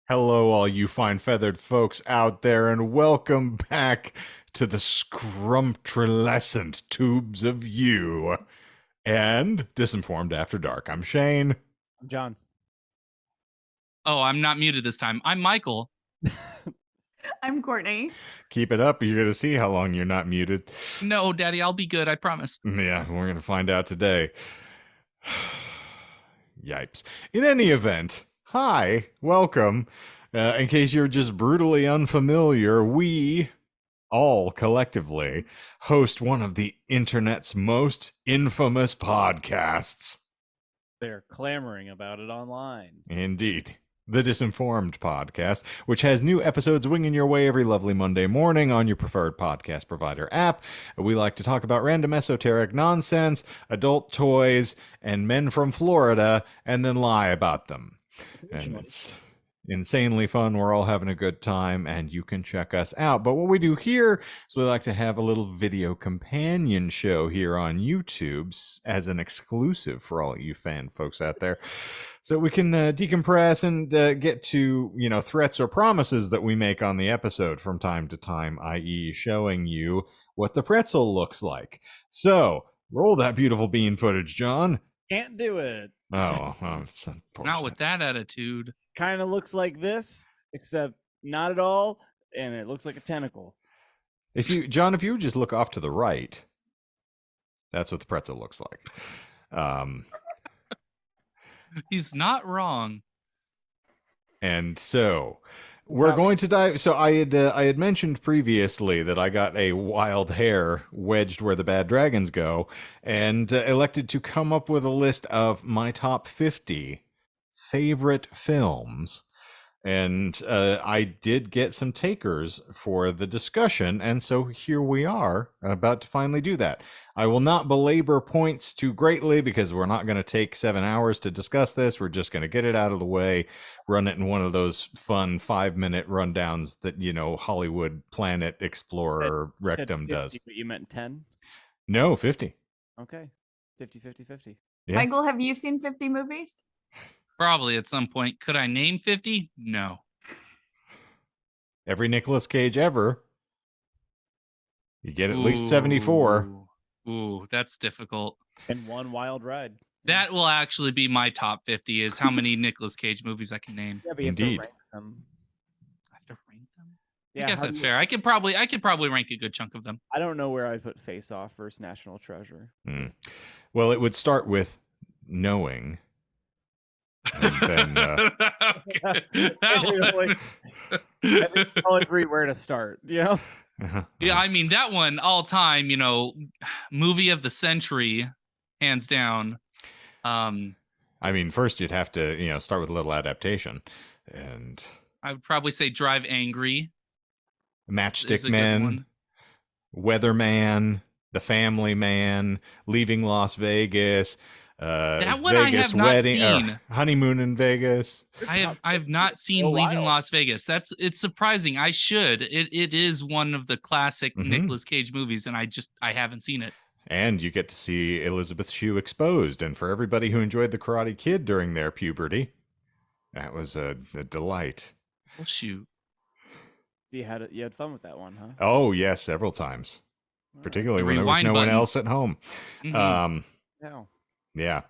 Hello, all you fine feathered folks out there, and welcome back to the scrumptulescent tubes of you and Disinformed After Dark. I'm Shane. I'm John. Oh, I'm not muted this time. I'm Michael. I'm Courtney. Keep it up. You're going to see how long you're not muted. No, Daddy, I'll be good. I promise. Yeah, we're going to find out today. Yipes. In any event, hi, welcome. In case you're just brutally unfamiliar, we all collectively host one of the internet's most infamous podcasts. They're clamoring about it online. Indeed. The Disinformed podcast, which has new episodes winging your way every lovely Monday morning on your preferred podcast provider app. We like to talk about random esoteric nonsense, adult toys, and men from Florida, and then lie about them. And it's insanely fun. We're all having a good time, and you can check us out. But what we do here is we like to have a little video companion show here on YouTube as an exclusive for all you fan folks out there. So we can decompress and get to, threats or promises that we make on the episode from time to time, i.e. showing you what the pretzel looks like. So roll that beautiful bean footage, John. Can't do it. Oh, it's unfortunate. Not with that attitude. Kind of looks like this, except not at all, and it looks like a tentacle. John, if you would just look off to the right, that's what the pretzel looks like. He's not wrong. And so we're going to dive. So I had mentioned previously that I got a wild hair wedged where the bad dragons go, and elected to come up with a list of my top 50 favorite films. And I did get some takers for the discussion, and so here we are about to finally do that. I will not belabor points too greatly because we're not going to take 7 hours to discuss this. We're just going to get it out of the way, run it in one of those fun 5-minute rundowns that, Hollywood Planet Explorer Rectum 50, does. But you meant 10? No, 50. Okay. 50, 50, 50. Yeah. Michael, have you seen 50 movies? Probably at some point. Could I name 50? No. Every Nicolas Cage ever. You get at least 74. Ooh, that's difficult. And one wild ride. That will actually be my top 50 is how many Nicolas Cage movies I can name. Yeah, but you Indeed. have to rank them. I have to rank them? Yeah, I guess that's fair. I could probably rank a good chunk of them. I don't know where I put Face Off versus National Treasure. Well, it would start with knowing. And then I'll agree where to start, Yeah, I mean, that one all time, movie of the century, hands down. I mean, first you'd have to, start with a little adaptation, and I would probably say Drive Angry. Matchstick Men, Weatherman, The Family Man, Leaving Las Vegas. That one Vegas I have not Wedding, seen. Honeymoon in Vegas. I have not seen Leaving Las Vegas. It's surprising. I should. It is one of the classic Nicolas Cage movies, and I haven't seen it. And you get to see Elizabeth Shue exposed. And for everybody who enjoyed The Karate Kid during their puberty, that was a delight. Well, shoot. So you had fun with that one, huh? Oh yes, several times, particularly The when there was rewind no one button. else at home. No. Yeah.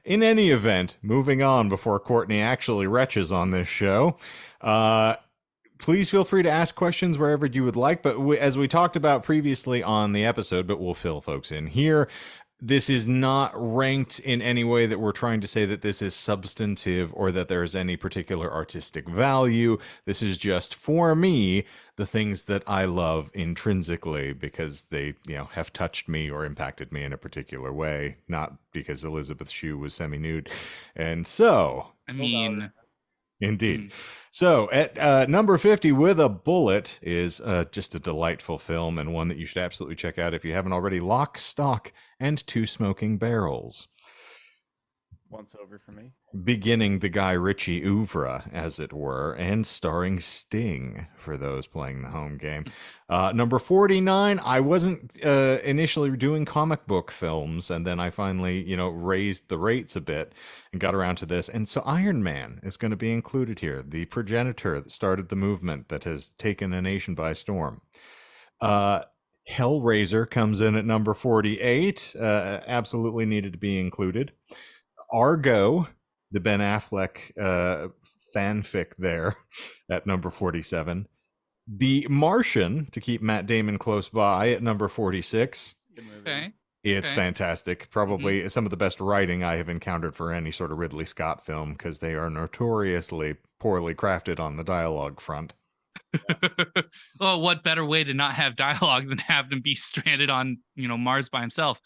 In any event, moving on before Courtney actually retches on this show, please feel free to ask questions wherever you would like. But as we talked about previously on the episode, but we'll fill folks in here, this is not ranked in any way that we're trying to say that this is substantive or that there is any particular artistic value. This is just, for me, the things that I love intrinsically because they, have touched me or impacted me in a particular way, not because Elizabeth Shue was semi-nude. And so, I mean, indeed. So at number 50 with a bullet is just a delightful film and one that you should absolutely check out if you haven't already. Lock, Stock, and Two Smoking Barrels. once over for me. Beginning the Guy Ritchie oeuvre, as it were, and starring Sting for those playing the home game. Number 49, I wasn't initially doing comic book films, and then I finally, raised the rates a bit and got around to this. And so Iron Man is going to be included here, the progenitor that started the movement that has taken a nation by storm. Hellraiser comes in at number 48, absolutely needed to be included. Argo, the Ben Affleck fanfic there at number 47. The Martian, to keep Matt Damon close by, at number 46. Okay. It's fantastic. Probably some of the best writing I have encountered for any sort of Ridley Scott film, because they are notoriously poorly crafted on the dialogue front. Well, what better way to not have dialogue than have him be stranded on, Mars by himself?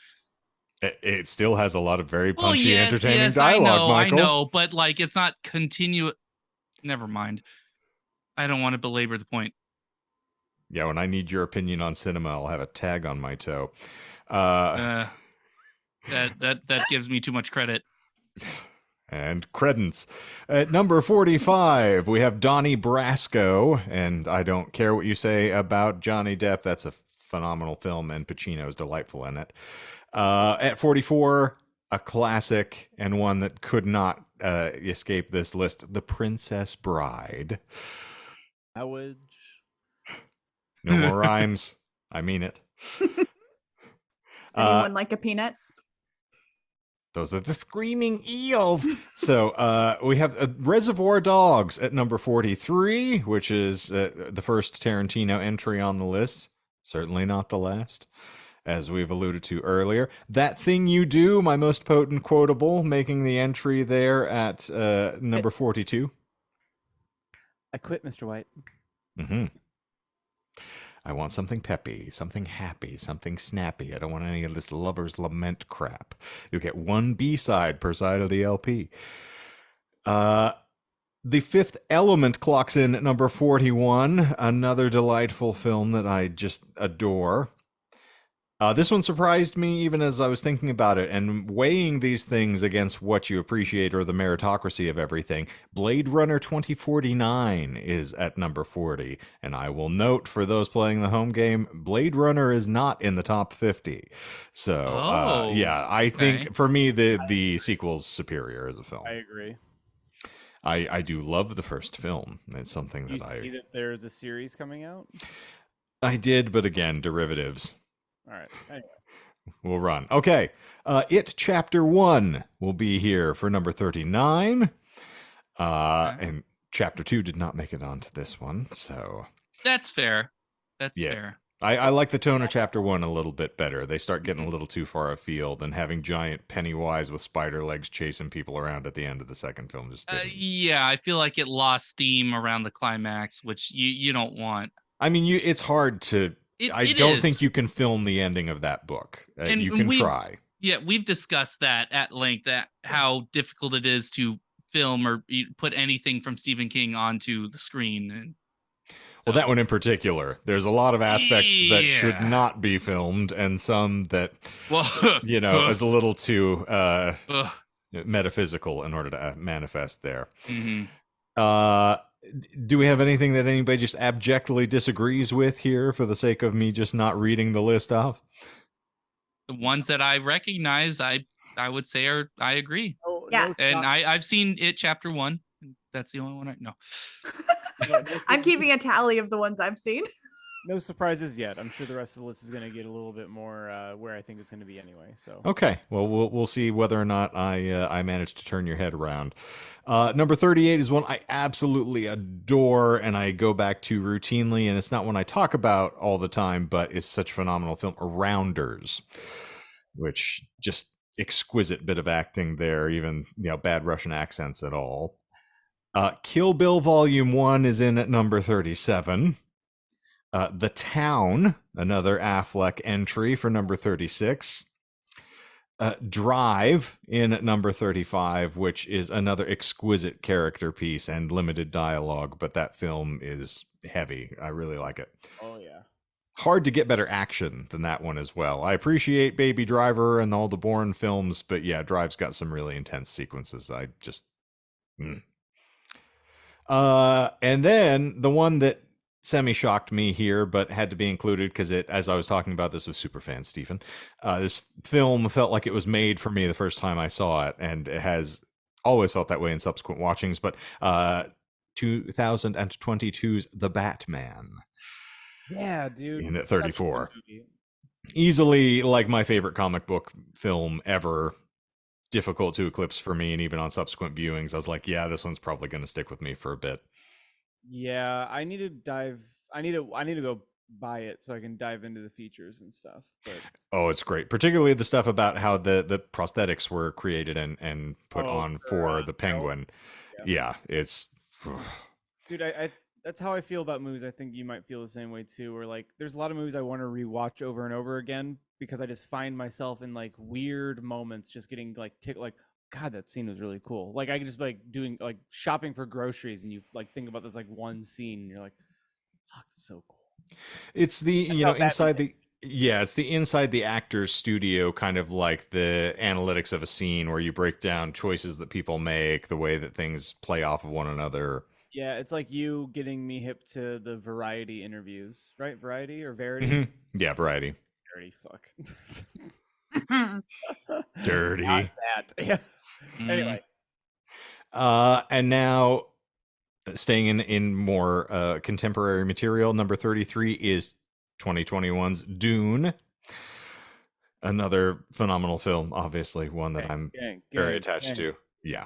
It still has a lot of very punchy, entertaining yes, dialogue, Michael. I know, but it's not continuous. Never mind. I don't want to belabor the point. Yeah, when I need your opinion on cinema, I'll have a tag on my toe. That gives me too much credit. And credence. At number 45, we have Donnie Brasco, and I don't care what you say about Johnny Depp. That's a phenomenal film, and Pacino's delightful in it. At 44, a classic, and one that could not escape this list, The Princess Bride. Howage. No more rhymes. I mean it. Anyone like a peanut? Those are the screaming eels. So we have Reservoir Dogs at number 43, which is the first Tarantino entry on the list. Certainly not the last, as we've alluded to earlier. That Thing You Do, my most potent quotable, making the entry there at number 42. I quit, Mr. White. Mm-hmm. I want something peppy, something happy, something snappy. I don't want any of this lover's lament crap. You'll get one B-side per side of the LP. The Fifth Element clocks in at number 41. Another delightful film that I just adore. This one surprised me even as I was thinking about it and weighing these things against what you appreciate or the meritocracy of everything. Blade Runner 2049 is at number 40. And I will note for those playing the home game, Blade Runner is not in the top 50. So, yeah, I think for me, the sequel's superior as a film. I agree. I do love the first film. It's something You that see that there's a series coming out? I did, but again, derivatives. All right. Anyway. We'll run. Okay. It Chapter 1 will be here for number 39. And Chapter 2 did not make it onto this one, so... That's fair. That's fair. I like the tone of Chapter 1 a little bit better. They start getting a little too far afield, and having giant Pennywise with spider legs chasing people around at the end of the second film just didn't. Yeah, I feel like it lost steam around the climax, which you don't want. I mean, it's hard to... I don't think you can film the ending of that book. You can try. Yeah, we've discussed that at length, that how difficult it is to film or put anything from Stephen King onto the screen. And well, that one in particular, there's a lot of aspects that should not be filmed, and some that, is a little too metaphysical in order to manifest there. Mm-hmm. Do we have anything that anybody just abjectly disagrees with here for the sake of me just not reading the list off? The ones that I recognize, I would say I agree. Oh, Yeah. And I've seen it Chapter 1. That's the only one I know. I'm keeping a tally of the ones I've seen. No surprises yet. I'm sure the rest of the list is going to get a little bit more where I think it's going to be anyway. So okay, well we'll see whether or not I manage to turn your head around. Number 38 is one I absolutely adore, and I go back to routinely, and it's not one I talk about all the time, but it's such a phenomenal film, Rounders, which just exquisite bit of acting there, even bad Russian accents at all. Kill Bill Volume 1 is in at number 37. The Town, another Affleck entry for number 36. Drive in at number 35, which is another exquisite character piece and limited dialogue, but that film is heavy. I really like it. Oh, yeah. hard to get better action than that one as well. I appreciate Baby Driver and all the Bourne films, but yeah, Drive's got some really intense sequences. I just and then the one that semi-shocked me here, but had to be included because it, as I was talking about this with Superfan Stephen, this film felt like it was made for me the first time I saw it, and it has always felt that way in subsequent watchings. But 2022's The Batman. Yeah, dude. In at 34. Easily like my favorite comic book film ever. Difficult to eclipse for me, and even on subsequent viewings, I was like, yeah, this one's probably going to stick with me for a bit. Yeah, I need to go buy it so I can dive into the features and stuff. But oh, it's great, particularly the stuff about how the prosthetics were created and put on for the Penguin. Yeah, it's dude, I that's how I feel about movies. I think you might feel the same way too. Where like, there's a lot of movies I want to rewatch over and over again because I just find myself in like weird moments, just getting like God, that scene was really cool. Like I could just like doing like shopping for groceries, and you like think about this like one scene, and you're like, fuck, that's so cool. It's the inside the it's the inside the actor's studio, kind of like the analytics of a scene where you break down choices that people make, the way that things play off of one another. Yeah, it's like you getting me hip to the Variety interviews, right? Variety or Verity? Mm-hmm. Yeah, Variety. Dirty fuck. Dirty. Not that. Yeah. Anyway. And now staying in more contemporary material, number 33 is 2021's Dune. Another phenomenal film, obviously, one that I'm very attached to. Yeah.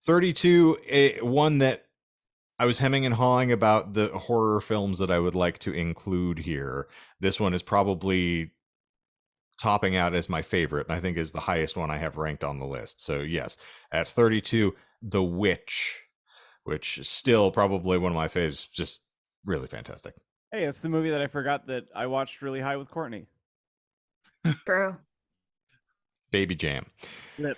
32, one that I was hemming and hawing about the horror films that I would like to include here. This one is probably topping out as my favorite, and I think is the highest one I have ranked on the list. So yes, at 32, The Witch, which is still probably one of my faves, just really fantastic. Hey, it's the movie that I forgot that I watched really high with Courtney. True. Baby Jam. Lip.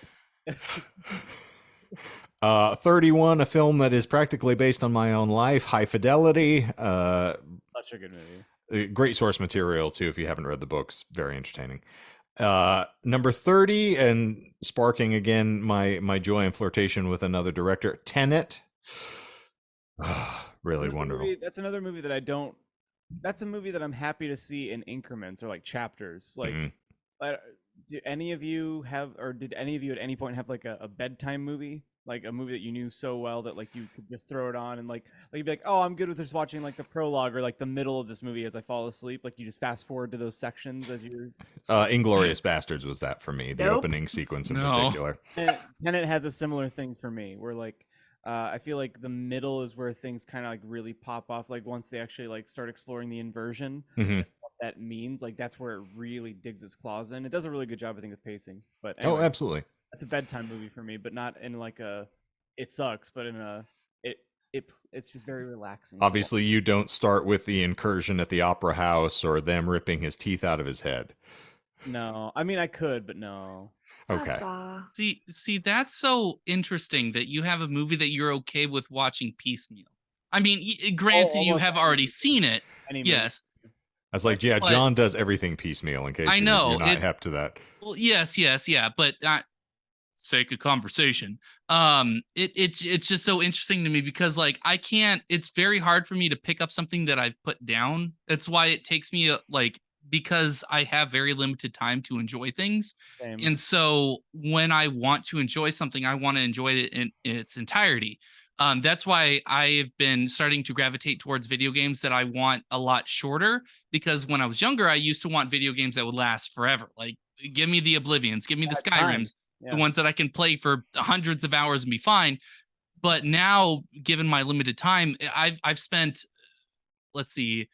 31, a film that is practically based on my own life, High Fidelity. Such a good movie. Great source material, too, if you haven't read the books. Very entertaining. Number 30, and sparking again my joy and flirtation with another director, Tenet. Really wonderful. That's another movie that I don't... That's a movie that I'm happy to see in increments or like chapters. Like, do any of you have, or did any of you at any point have like a bedtime movie? Like a movie that you knew so well that like you could just throw it on and like you'd be like, oh, I'm good with just watching like the prologue or like the middle of this movie as I fall asleep. Like you just fast forward to those sections as you're... Inglourious Bastards was that for me, the opening sequence in particular. Tenet has a similar thing for me where like I feel like the middle is where things kind of like really pop off. Like once they actually like start exploring the inversion, what that means, like that's where it really digs its claws in. It does a really good job, I think, with pacing. But anyway, absolutely. That's a bedtime movie for me, but not in like a it sucks, but in a it's just very relaxing. Obviously, you don't start with the incursion at the opera house or them ripping his teeth out of his head. No, I mean I could, but no. Okay. See, that's so interesting that you have a movie that you're okay with watching piecemeal. I mean, granted, you have already seen it. Yes. I was like, yeah, John does everything piecemeal in case you're not hep to that. Well, yes, yeah, but sake of conversation. It's just so interesting to me because like I can't. It's very hard for me to pick up something that I've put down. That's why it takes me because I have very limited time to enjoy things. Same. And so when I want to enjoy something, I want to enjoy it in its entirety. That's why I've been starting to gravitate towards video games that I want a lot shorter, because when I was younger, I used to want video games that would last forever. Like, give me the Oblivions, give me the Skyrims, the ones that I can play for hundreds of hours and be fine. But now, given my limited time, I've spent, let's see,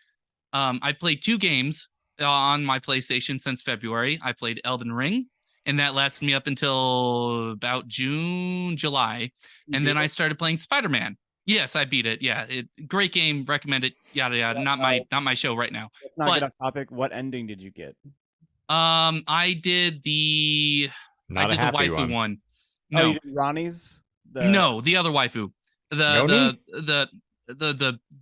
I've played 2 games on my PlayStation since February. I played Elden Ring, and that lasted me up until about July. And then I started playing Spider-Man. Yes, I beat it. Yeah, great game. Recommend it. Yada yada. Not my show right now. Let's not get off topic. What ending did you get? I did the waifu one. No, you did Ronnie's. No, the other waifu. The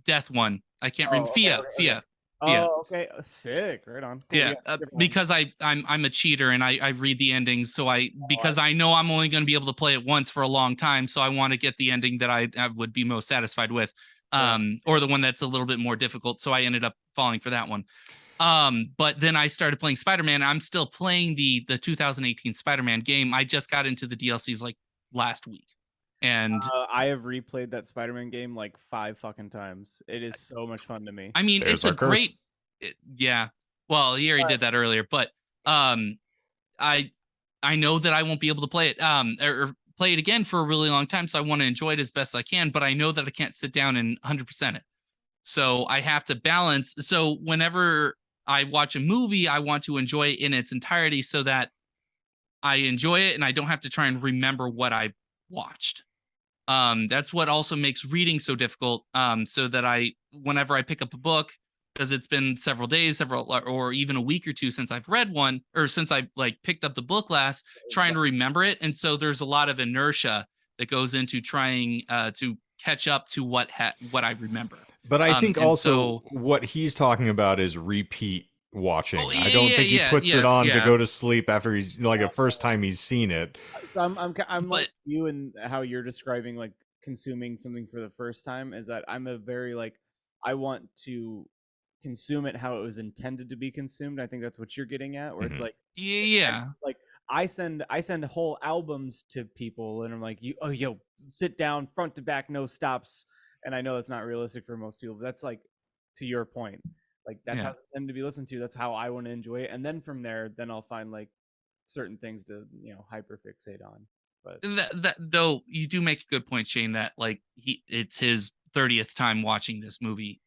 death one. I can't remember. Fia. Oh, Yeah. okay. Sick. Right on. Cool. Yeah, different one. because I'm a cheater and I read the endings, so because I know I'm only going to be able to play it once for a long time, so I want to get the ending that I would be most satisfied with, or the one that's a little bit more difficult. So I ended up falling for that one. But then I started playing Spider-Man. I'm still playing the 2018 Spider-Man game. I just got into the DLCs like last week, and I have replayed that Spider-Man game like 5 fucking times. It is so much fun to me. I mean, There's it's a our curse. great, yeah. Well, he already did that earlier, but I know that I won't be able to play it or play it again for a really long time, so I want to enjoy it as best I can, but I know that I can't sit down and 100% it. So I have to balance. So whenever I watch a movie, I want to enjoy it in its entirety so that I enjoy it and I don't have to try and remember what I watched. That's what also makes reading so difficult. So that whenever I pick up a book, because it's been several days, or even a week or two since I've read one, or since I've like picked up the book last, trying to remember it. And so there's a lot of inertia that goes into trying to catch up to what I remember. But I think also what he's talking about is repeat watching. Oh, I don't think he puts it on to go to sleep after he's like the first time he's seen it. So I'm like you and how you're describing like consuming something for the first time is that I'm a very like I want to consume it how it was intended to be consumed. I think that's what you're getting at, where it's like like I send whole albums to people and I'm like, yo, sit down front to back, no stops. And I know that's not realistic for most people, but that's like to your point. Like that's how it's intended to be listened to. That's how I want to enjoy it. And then from there, then I'll find like certain things to, hyperfixate on. But that though you do make a good point, Shane, that like it's his 30th time watching this movie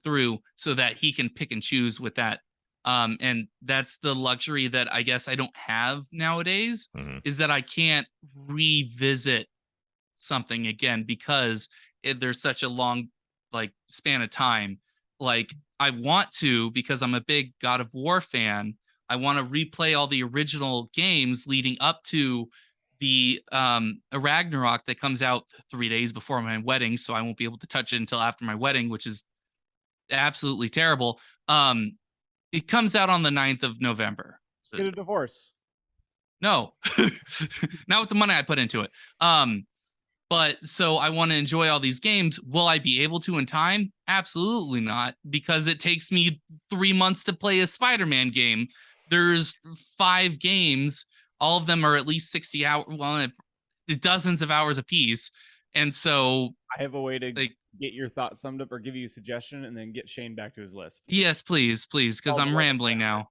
through, so that he can pick and choose with that. And that's the luxury that I guess I don't have nowadays, is that I can't revisit something again because there's such a long like span of time. Like I want to, because I'm a big God of War fan, I want to replay all the original games leading up to the Ragnarok that comes out 3 days before my wedding, so I won't be able to touch it until after my wedding, which is absolutely terrible. It comes out on the 9th of November. Just get a divorce. No, not with the money I put into it. But so I want to enjoy all these games. Will I be able to in time? Absolutely not, because it takes me 3 months to play a Spider-Man game. There's 5 games. All of them are at least 60 hours, dozens of hours apiece. And so I have a way to get your thoughts summed up or give you a suggestion and then get Shane back to his list. Yes, please, because I'm rambling now.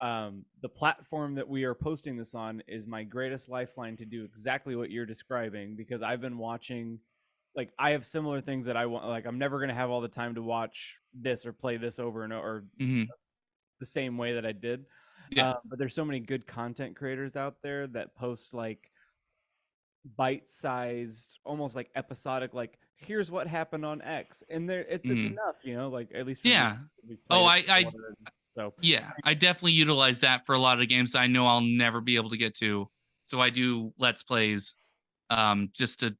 The platform that we are posting this on is my greatest lifeline to do exactly what you're describing, because I've been watching, like I have similar things that I want, like I'm never going to have all the time to watch this or play this over and over the same way that I did. But there's so many good content creators out there that post like bite-sized, almost like episodic, like here's what happened on X, and there it's enough, like at least for me, I definitely utilize that for a lot of games I know I'll never be able to get to, so I do let's plays just to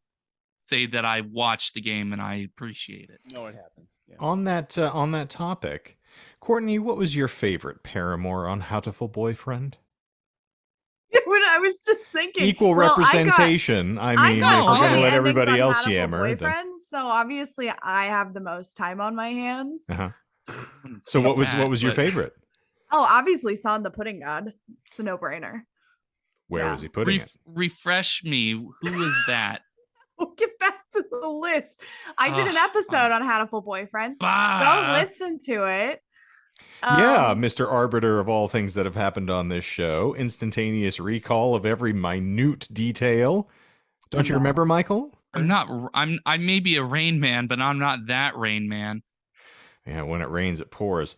say that I watched the game and I appreciate it. No, it happens. On that topic, Courtney, what was your favorite Paramore on Hatoful Boyfriend? When I was just thinking, equal representation. I mean, if we're gonna let everybody else yammer, so obviously I have the most time on my hands. So what was your favorite? Oh, obviously Son the Pudding God. It's a no-brainer. Where was he putting it? Refresh me. Who was that? We'll get back to the list. I did an episode on Hatoful Boyfriend. Go listen to it. Yeah, Mr. Arbiter of all things that have happened on this show. Instantaneous recall of every minute detail. Don't you remember, Michael? I may be a Rain Man, but I'm not that Rain Man. Yeah, when it rains, it pours.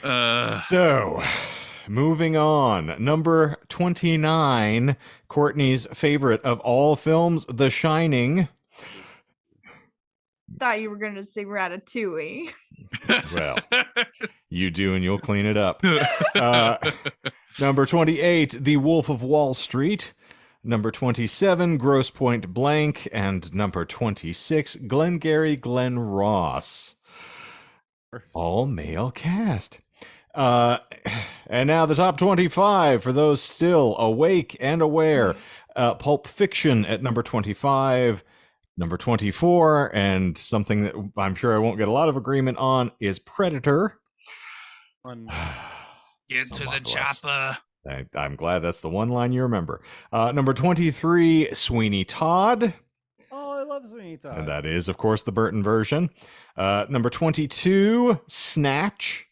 So, moving on. Number 29, Courtney's favorite of all films, The Shining. Thought you were going to say Ratatouille. Well, you do and you'll clean it up. Number 28, The Wolf of Wall Street. Number 27, Grosse Pointe Blank. And number 26, Glengarry Glen Ross. All male cast. And now the top 25 for those still awake and aware. Pulp Fiction at number 25. Number 24, and something that I'm sure I won't get a lot of agreement on, is Predator. Get to the chopper. I'm glad that's the one line you remember. Number 23, Sweeney Todd. Oh, I love Sweeney Todd. And that is, of course, the Burton version. Number 22, Snatch.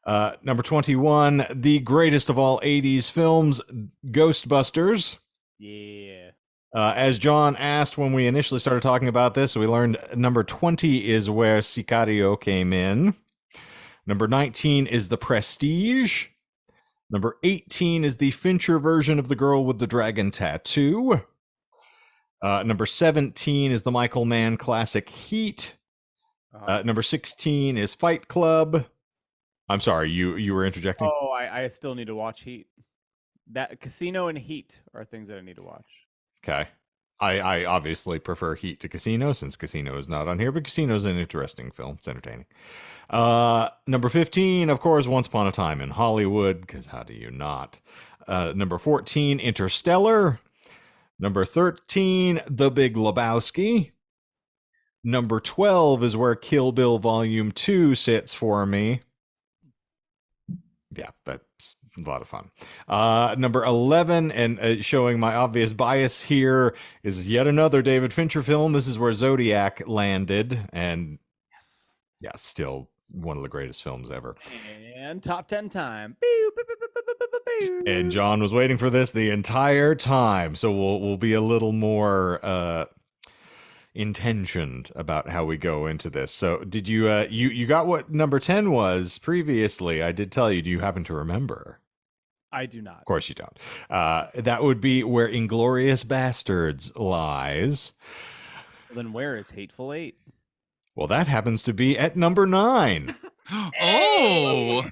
Number 21, the greatest of all 80s films, Ghostbusters. Yeah. As John asked when we initially started talking about this, we learned number 20 is where Sicario came in. Number 19 is The Prestige. Number 18 is the Fincher version of The Girl with the Dragon Tattoo. Number 17 is the Michael Mann classic Heat. Number 16 is Fight Club. I'm sorry, you were interjecting? Oh, I still need to watch Heat. That Casino and Heat are things that I need to watch. Okay. I obviously prefer Heat to Casino, since Casino is not on here, but Casino's an interesting film. It's entertaining. Number 15, of course, Once Upon a Time in Hollywood, because how do you not? Number 14, Interstellar. Number 13, The Big Lebowski. Number 12 is where Kill Bill Volume 2 sits for me. Yeah, that's a lot of fun. Number 11, and showing my obvious bias here, is yet another David Fincher film. This is where Zodiac landed, and yes, yeah, still one of the greatest films ever. And top 10 time. And John was waiting for this the entire time, so we'll be a little more intentioned about how we go into this. So did you you got what number 10 was previously? I did tell you. Do you happen to remember? I do not. Of course you don't. That would be where Inglorious Bastards lies. Then where is Hateful Eight? Well, that happens to be at number 9. Oh!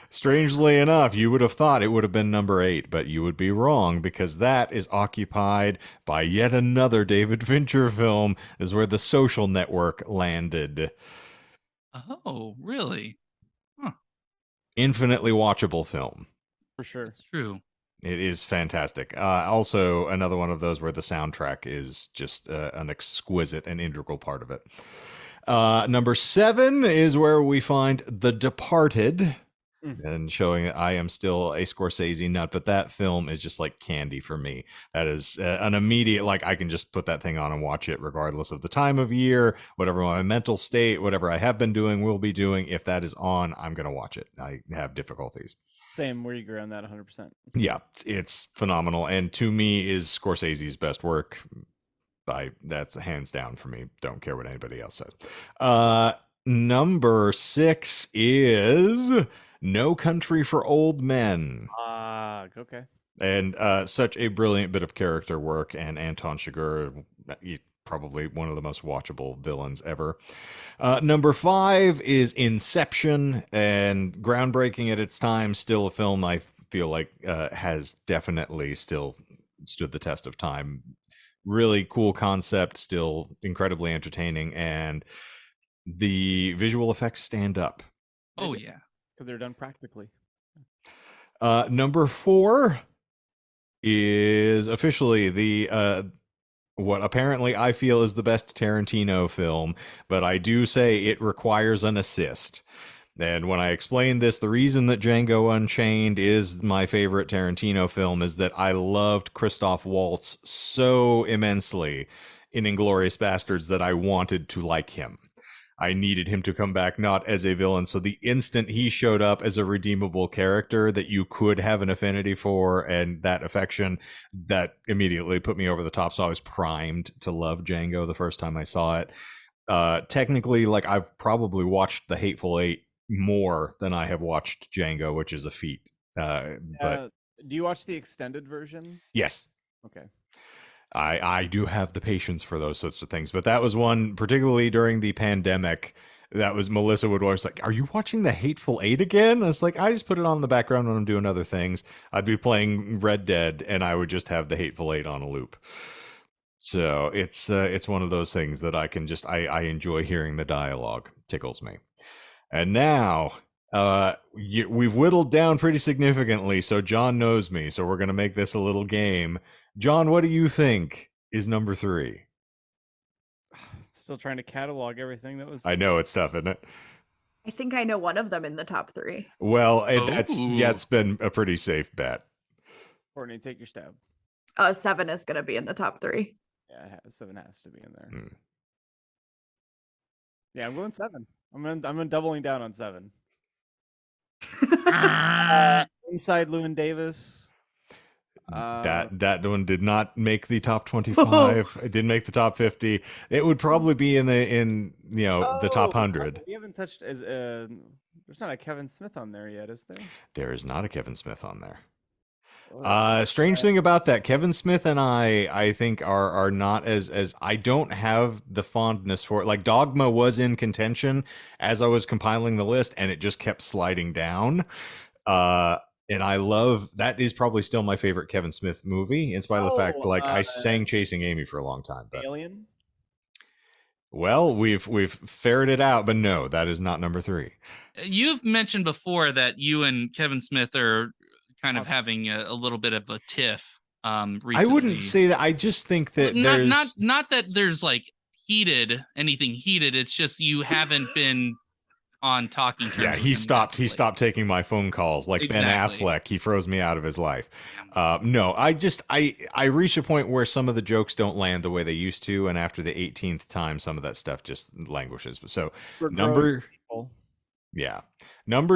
Strangely enough, you would have thought it would have been number 8, but you would be wrong, because that is occupied by yet another David Fincher film, is where The Social Network landed. Oh, really? Huh. Infinitely watchable film. For sure. It's true. It is fantastic. Also, another one of those where the soundtrack is just an exquisite and integral part of it. Number 7 is where we find The Departed. And showing that I am still a Scorsese nut, but that film is just like candy for me. That is an immediate, like, I can just put that thing on and watch it regardless of the time of year, whatever my mental state, whatever I have been doing, will be doing. If that is on, I'm going to watch it. I have difficulties. Same, where you agree on that 100%. Yeah, it's phenomenal. And to me is Scorsese's best work. That's hands down for me. Don't care what anybody else says. Number 6 is No Country for Old Men. Okay. And such a brilliant bit of character work, and Anton Chigurh, probably one of the most watchable villains ever. Number 5 is Inception, and groundbreaking at its time, still a film I feel like has definitely still stood the test of time. Really cool concept, still incredibly entertaining, and the visual effects stand up. Oh, yeah. Because they're done practically. Number 4 is officially the what apparently I feel is the best Tarantino film, but I do say it requires an assist. And when I explain this, the reason that Django Unchained is my favorite Tarantino film is that I loved Christoph Waltz so immensely in Inglourious Bastards that I wanted to like him. I needed him to come back not as a villain. So the instant he showed up as a redeemable character that you could have an affinity for and that affection, that immediately put me over the top. So I was primed to love Django the first time I saw it. Technically, like, I've probably watched The Hateful Eight more than I have watched Django, which is a feat. But do you watch the extended version? Yes. Okay. I do have the patience for those sorts of things, but that was one, particularly during the pandemic, that was Melissa would always like, are you watching The Hateful Eight again? I was like, I just put it on in the background when I'm doing other things. I'd be playing Red Dead and I would just have The Hateful Eight on a loop. So it's one of those things that I can just I enjoy hearing the dialogue. Tickles me. And now we've whittled down pretty significantly, so John knows me. So we're gonna make this a little game. John, what do you think is number 3? Still trying to catalog everything that was. I know it's tough, isn't it? I think I know one of them in the top 3. Well, that's been a pretty safe bet. Courtney, take your stab. 7 is going to be in the top 3. Yeah, 7 has to be in there. Yeah, I'm going 7. I'm doubling down on 7. Inside Llewyn Davis. That one did not make the top 25. It didn't make the top 50. It would probably be in the top 100. We haven't touched there's not a Kevin Smith on there yet, is there? There is not a Kevin Smith on there. Strange thing about that, Kevin Smith and I think are not as I don't have the fondness for it. Like Dogma was in contention as I was compiling the list, and it just kept sliding down. And I love that is probably still my favorite Kevin Smith movie, in spite of the fact I sang Chasing Amy for a long time. But Alien. Well, we've ferreted out, but no, that is not number 3. You've mentioned before that you and Kevin Smith are kind of having a little bit of a tiff recently. I wouldn't say that. I just think that not that there's like anything heated. It's just you haven't been on talking terms. Yeah, he stopped taking my phone calls like exactly. Ben Affleck. He froze me out of his life. No, I reach a point where some of the jokes don't land the way they used to, and after the 18th time, some of that stuff just languishes. So number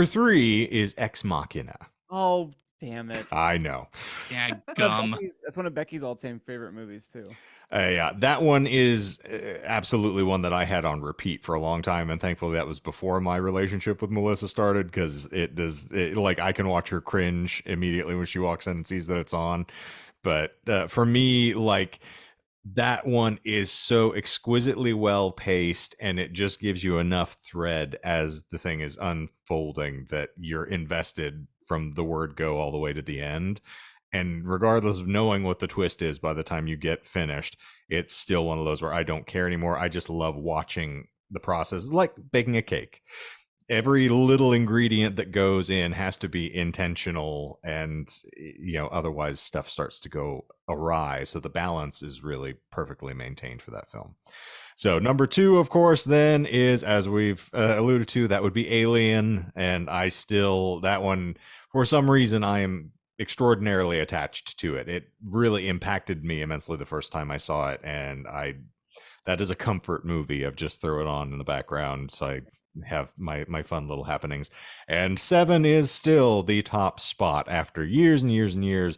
3 is Ex Machina. Oh, damn it. I know. Yeah, gum. That's one of Becky's all-time favorite movies too. Yeah, that one is absolutely one that I had on repeat for a long time, and thankfully that was before my relationship with Melissa started, because I can watch her cringe immediately when she walks in and sees that it's on. But for me, like, that one is so exquisitely well paced, and it just gives you enough thread as the thing is unfolding that you're invested from the word go all the way to the end. And regardless of knowing what the twist is by the time you get finished, it's still one of those where I don't care anymore. I just love watching the process. It's like baking a cake. Every little ingredient that goes in has to be intentional, and otherwise stuff starts to go awry. So the balance is really perfectly maintained for that film. So number 2, of course, then is, as we've alluded to, that would be Alien. And that one, for some reason, I am extraordinarily attached to it. It really impacted me immensely the first time I saw it, and that is a comfort movie of just throw it on in the background so I have my fun little happenings. And 7 is still the top spot after years and years and years.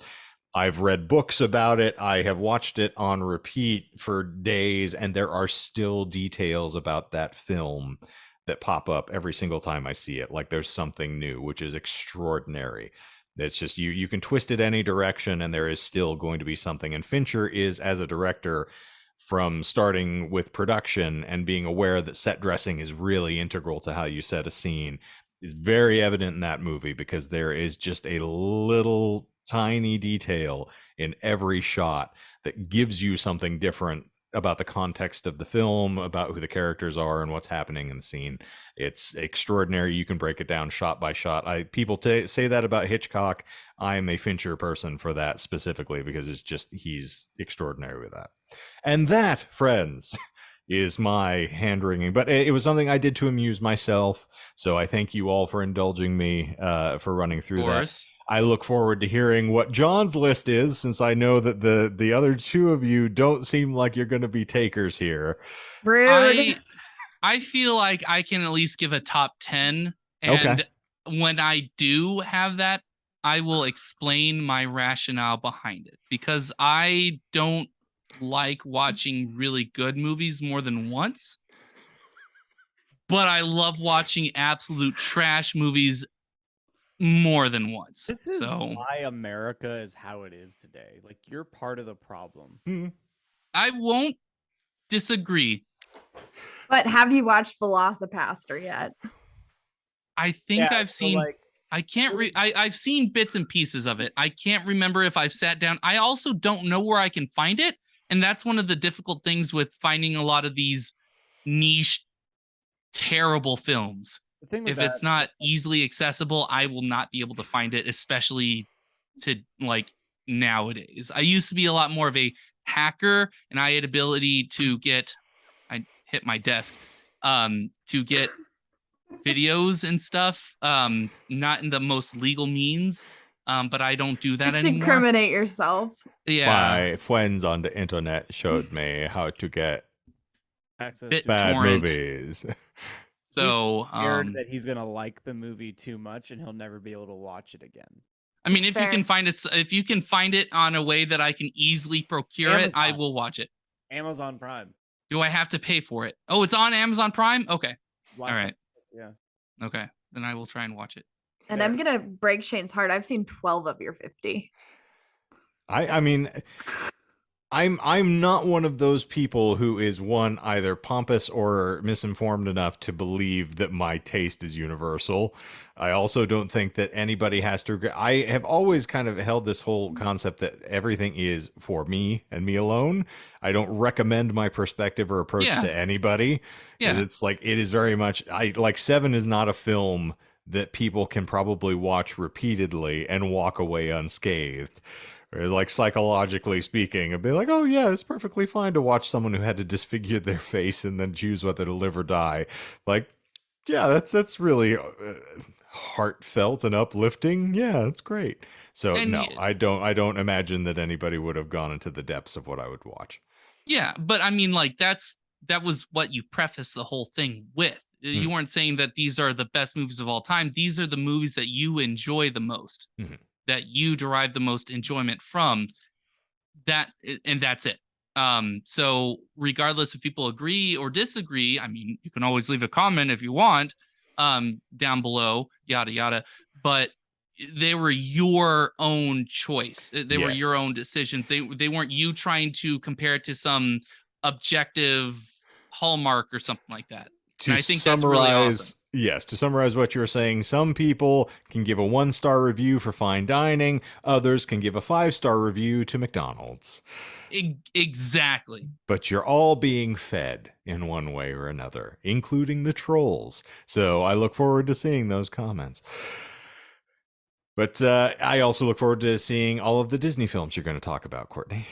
I've read books about it. I have watched it on repeat for days, and there are still details about that film that pop up every single time I see it. Like there's something new, which is extraordinary. It's just you can twist it any direction, and there is still going to be something. And Fincher is, as a director, from starting with production and being aware that set dressing is really integral to how you set a scene, is very evident in that movie, because there is just a little tiny detail in every shot that gives you something different about the context of the film, about who the characters are and what's happening in the scene. It's extraordinary. You can break it down shot by shot. People say that about Hitchcock. I'm a Fincher person for that specifically, because he's extraordinary with that. And that, friends, is my hand wringing. But it was something I did to amuse myself. So I thank you all for indulging me for running through that. I look forward to hearing what John's list is, since I know that the other 2 of you don't seem like you're going to be takers here. Rude. I feel like I can at least give a top 10. And when I do have that, I will explain my rationale behind it, because I don't like watching really good movies more than once. But I love watching absolute trash movies more than once. This is why America is how it is today. Like, you're part of the problem. I won't disagree. But have you watched Velocipaster yet? I think I've seen. I can't. I've seen bits and pieces of it. I can't remember if I've sat down. I also don't know where I can find it, And that's one of the difficult things with finding a lot of these niche, terrible films. If it's not easily accessible, I will not be able to find it, especially to like nowadays. I used to be a lot more of a hacker, and I had ability to get, I hit my desk, to get videos and stuff, not in the most legal means, but I don't do that Just anymore. incriminate yourself. Yeah. My friends on the internet showed me how to get access to bad torrent movies. So scared that he's gonna like the movie too much and he'll never be able to watch it again. I mean, That's if you can find it, if you can find it on a way that I can easily procure it, I will watch it. Amazon Prime. Do I have to pay for it? Oh, it's on Amazon Prime? Okay. All right. Yeah. Okay. Then I will try and watch it. And I'm gonna break Shane's heart. I've seen 12 of your 50. I mean, I'm not one of those people who is either pompous or misinformed enough to believe that my taste is universal. I also don't think that anybody has to agree. I have always kind of held this whole concept that everything is for me and me alone. I don't recommend my perspective or approach to anybody, because it's like, it is very much, like Seven is not a film that people can probably watch repeatedly and walk away unscathed. Or like psychologically speaking, it'd be like, oh yeah, it's perfectly fine to watch someone who had to disfigure their face and then choose whether to live or die. Like, yeah, that's really heartfelt and uplifting. Yeah, that's great. So and no, I don't imagine that anybody would have gone into the depths of what I would watch. Yeah, but I mean, like that was what you prefaced the whole thing with. You weren't saying that these are the best movies of all time. These are the movies that you enjoy the most. That you derive the most enjoyment from, that, and that's it. So regardless if people agree or disagree, I mean, you can always leave a comment if you want, down below, yada yada, but they were your own choice. They were your own decisions. They weren't you trying to compare it to some objective hallmark or something like that. And I think that's really awesome. Yes, to summarize what you're saying, some people can give a 1-star review for fine dining, others can give a 5-star review to McDonald's. Exactly. But you're all being fed in one way or another, including the trolls. So I look forward to seeing those comments. But I also look forward to seeing all of the Disney films you're going to talk about, Courtney.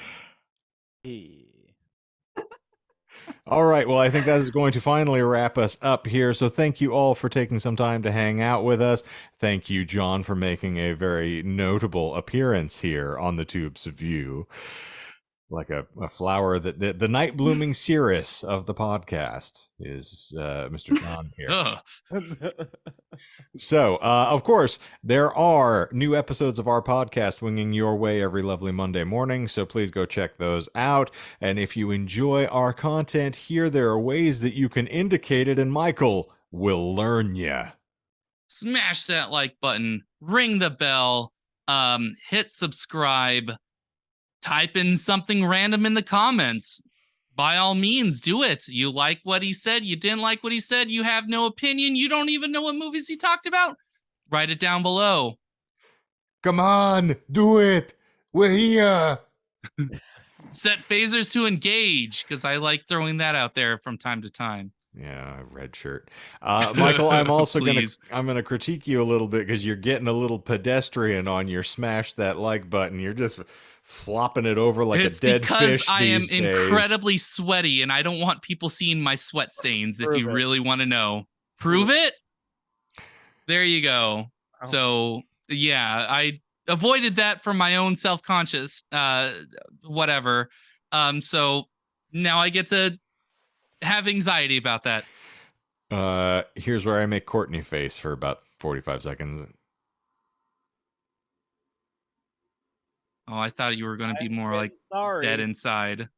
All right, well, I think that is going to finally wrap us up here. So thank you all for taking some time to hang out with us. Thank you, John, for making a very notable appearance here on the Tubes of View. Like a flower that the night blooming cirrus of the podcast is Mr. John here. So, of course, there are new episodes of our podcast winging your way every lovely Monday morning, so please go check those out. And if you enjoy our content here, there are ways that you can indicate it, and Michael will learn ya. Smash that like button, ring the bell, hit subscribe, type in something random in the comments. By all means, do it. You like what he said, you didn't like what he said, you have no opinion, you don't even know what movies he talked about, write it down below. Come on, do it. We're here. Set phasers to engage, because I like throwing that out there from time to time. Yeah, red shirt. Michael, I'm also gonna critique you a little bit because you're getting a little pedestrian on your smash that like button. You're just flopping it over like a dead fish. It's because I am days. incredibly sweaty and I don't want people seeing my sweat stains. If you really want to know, prove it. There you go. Oh. So yeah, I avoided that for my own self-conscious whatever. So now I get to have anxiety about that. Here's where I make Courtney face for about 45 seconds. Oh, I thought you were going to be more like dead inside.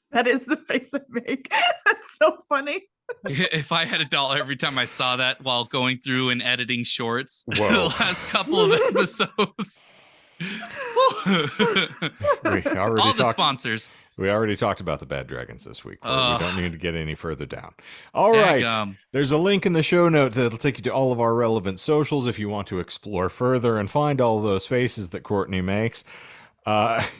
That is the face I make. That's so funny. If I had $1 every time I saw that while going through and editing shorts the last couple of episodes. All the sponsors. We already talked about the Bad Dragons this week. We don't need to get any further down. All right. There's a link in the show notes that'll take you to all of our relevant socials if you want to explore further and find all those faces that Courtney makes.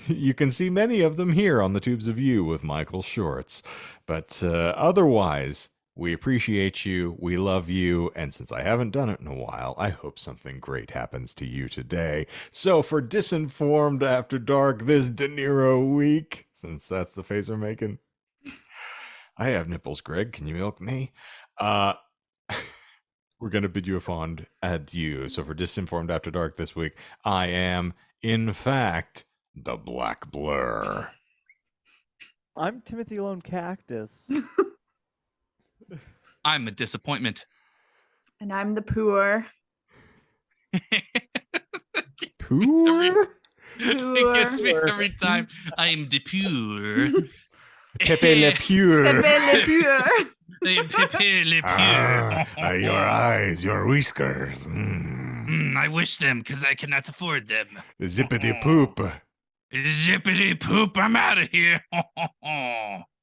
You can see many of them here on the Tubes of You with Michael Shorts. But otherwise, we appreciate you, we love you, and since I haven't done it in a while, I hope something great happens to you today. So for Disinformed After Dark this De Niro week, since that's the face we're making, I have nipples, Greg. Can you milk me? We're going to bid you a fond adieu. So for Disinformed After Dark this week, I am, in fact, the Black Blur. I'm Timothy Lone Cactus. I'm a disappointment. And I'm the poor. Poor? It gets me every time. I am the pure. Pepe Le Pure. Pepe Le Pure. Pepe Le Pure. Your eyes, your whiskers. I wish them because I cannot afford them. Zippity poop. Zippity poop, I'm out of here.